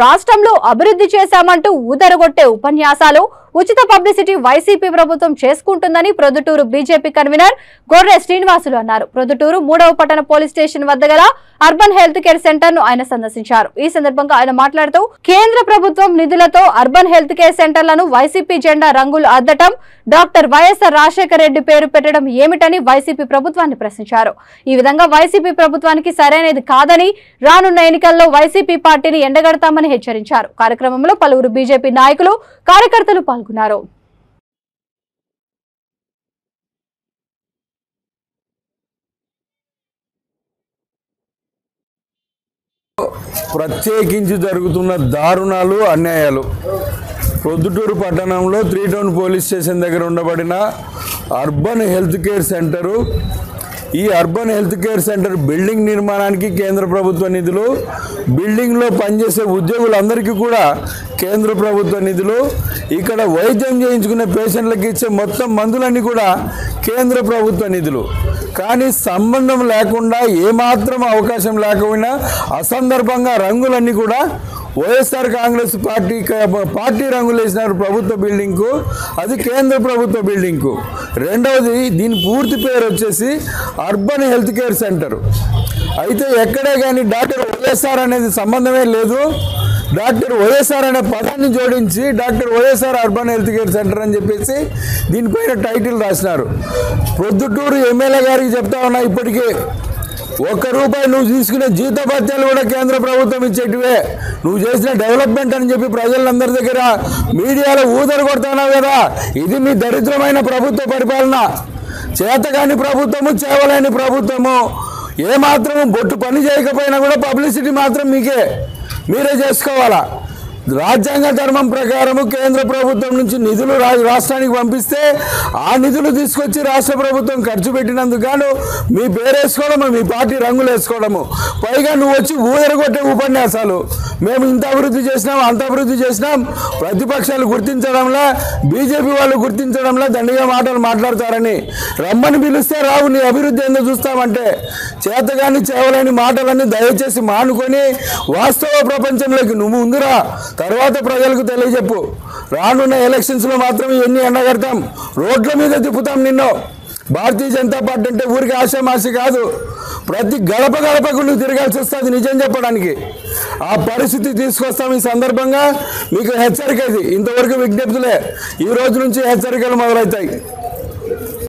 రాష్ట్రంలో అభివృద్ధి చేశామంటూ ఊదరగొట్టే ఉపన్యాసాలు ఉచిత పబ్లిసిటీ వైసీపీ ప్రభుత్వం చేసుకుంటుందని ప్రొద్దుటూరు బీజేపీ కన్వీనర్ గొర్రె శ్రీనివాసులు అన్నారు. ప్రొద్దుటూరు 3వ పట్టణ పోలీస్ స్టేషన్ వద్ద గల అర్బన్ హెల్త్ కేర్ సెంటర్ ను ఆయన సందర్శించారు. ఈ సందర్భంగా ఆయన మాట్లాడుతూ కేంద్ర ప్రభుత్వం నిధులతో అర్బన్ హెల్త్ కేర్ సెంటర్లను వైసీపీ జెండా రంగులు అద్దటం, డాక్టర్ వైఎస్ఆర్ రాజశేఖర రెడ్డి పేరు పెట్టడం ఏమిటని వైసీపీ ప్రభుత్వాన్ని ప్రశ్నించారు. ఈ విధంగా వైసీపీ ప్రభుత్వానికి సరైనది కాదని, రానున్న ఎన్నికల్లో వైసీపీ పార్టీని ఎండగడతామని హెచ్చరించారు. కార్యక్రమంలో పలువురు బీజేపీ నాయకులు, కార్యకర్తలు పాల్గొన్నారు. ప్రత్యేకించి జరుగుతున్న దారుణాలు, అన్యాయాలు ప్రొద్దుటూరు పట్టణంలో 3 టౌన్ పోలీస్ స్టేషన్ దగ్గర ఉండబడిన అర్బన్ హెల్త్ కేర్ సెంటరు, ఈ urban health care centre building నిర్మాణానికి కేంద్ర ప్రభుత్వ నిధులు, బిల్డింగ్లో పనిచేసే ఉద్యోగులందరికీ కూడా కేంద్ర ప్రభుత్వ నిధులు, ఇక్కడ వైద్యం చేయించుకునే పేషెంట్లకు ఇచ్చే మొత్తం మందులన్నీ కూడా కేంద్ర ప్రభుత్వ నిధులు. కానీ సంబంధం లేకుండా, ఏమాత్రం అవకాశం లేకపోయినా అసందర్భంగా రంగులన్నీ కూడా వైఎస్ఆర్ కాంగ్రెస్ పార్టీ రంగులు వేసినారు ప్రభుత్వ బిల్డింగ్కు, అది కేంద్ర ప్రభుత్వ బిల్డింగ్కు. రెండవది, దీని పూర్తి పేరు వచ్చేసి అర్బన్ హెల్త్ కేర్ సెంటర్. అయితే ఎక్కడే కానీ డాక్టర్ వైఎస్ఆర్ అనేది సంబంధమే లేదు. డాక్టర్ వైఎస్ఆర్ అనే పదాన్ని జోడించి doctor YSR urban health care centre అని చెప్పేసి దీనిపైన టైటిల్ రాసినారు. ప్రొద్దుటూరు ఎమ్మెల్యే గారికి చెప్తా ఉన్నా, ఇప్పటికీ ₹1 నువ్వు తీసుకునే జీతభత్యాలు కూడా కేంద్ర ప్రభుత్వం ఇచ్చేటివే. నువ్వు చేసిన డెవలప్మెంట్ అని చెప్పి ప్రజలందరి దగ్గర మీడియాలో ఊదరు కొడుతున్నావు కదా. ఇది మీ దరిద్రమైన ప్రభుత్వ పరిపాలన. చేతగాని ప్రభుత్వము, చేవలేని ప్రభుత్వము. ఏమాత్రము బొట్టు పని చేయకపోయినా కూడా పబ్లిసిటీ మాత్రం మీరే చేసుకోవాలా. రాజ్యాంగ ధర్మం ప్రకారము కేంద్ర ప్రభుత్వం నుంచి నిధులు రాష్ట్రానికి పంపిస్తే ఆ నిధులు తీసుకొచ్చి రాష్ట్ర ప్రభుత్వం ఖర్చు పెట్టినందుకు గాను మీ పేరు వేసుకోవడము, మీ పార్టీ రంగులు వేసుకోవడము, పైగా నువ్వు వచ్చి ఊదరగొట్టే ఉపన్యాసాలు. మేము ఇంత అభివృద్ధి చేసినాం, అంత అభివృద్ధి చేసినాం, ప్రతిపక్షాలు గుర్తించడంలా, బీజేపీ వాళ్ళు గుర్తించడంలా దండిగా మాటలు మాట్లాడతారని రమ్మని పిలిస్తే రావు. నీ అభివృద్ధి ఎందుకు చూస్తామంటే చేతగాని చేవలేని మాటలన్నీ దయచేసి మానుకొని వాస్తవ ప్రపంచంలోకి నువ్వు ముందురా, తర్వాత ప్రజలకు తెలియజెప్పు. రానున్న ఎలక్షన్స్లో మాత్రం ఎన్ని ఎండగడతాం, రోడ్ల మీద తిప్పుతాం నిన్ను. భారతీయ జనతా పార్టీ అంటే ఊరికి ఆశామాషి కాదు, ప్రతి గడపకు నువ్వు తిరగాల్సి వస్తుంది నిజం చెప్పడానికి. ఆ పరిస్థితి తీసుకొస్తాం. ఈ సందర్భంగా మీకు హెచ్చరిక, ఇది ఇంతవరకు విజ్ఞప్తులే, ఈ రోజు నుంచి హెచ్చరికలు మొదలవుతాయి.